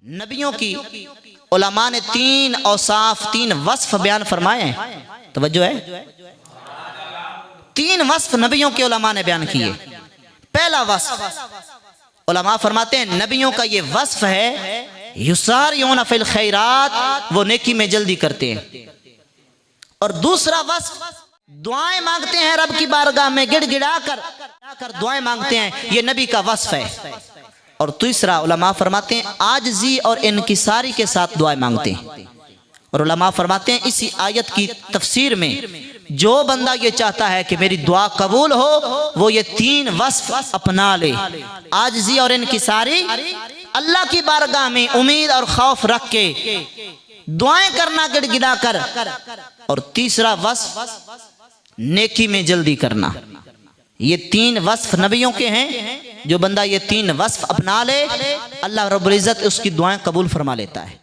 नबियों की उलमा ने तीन औसाफ, तीन वस्फ बयान फरमाए हैं। तवज्जो है, तीन वस्फ नबियों के उलमा ने बयान किए। पहला वस्फ उलमा फरमाते हैं नबियों का ये वस्फ है युसारियून फिल खैरात, वो नेकी में जल्दी करते हैं। और दूसरा वस्फ दुआएं मांगते हैं रब की बारगाह में, गिड़गिड़ा कर दुआएं मांगते हैं, ये नबी का वस्फ है। और तीसरा उलमा फरमाते हैं आजिज़ी और इनकिसारी के साथ दुआएं मांगते हैं। और उलमा फरमाते हैं इसी आयत की तफसीर में जो बंदा ये चाहता है कि मेरी दुआ कबूल हो, वो ये तीन वस्फ अपना ले, आजिज़ी और इनकिसारी, अल्लाह की बारगाह में उम्मीद और खौफ रख के दुआएं करना गिड़गिड़ा कर, और तीसरा वस्फ नेकी में जल्दी करना। ये तीन वस्फ नबियों के हैं। जो बंदा ये तीन वस्फ अपना ले, अल्लाह रब्बुल इज्जत उसकी दुआएं कबूल फरमा लेता है।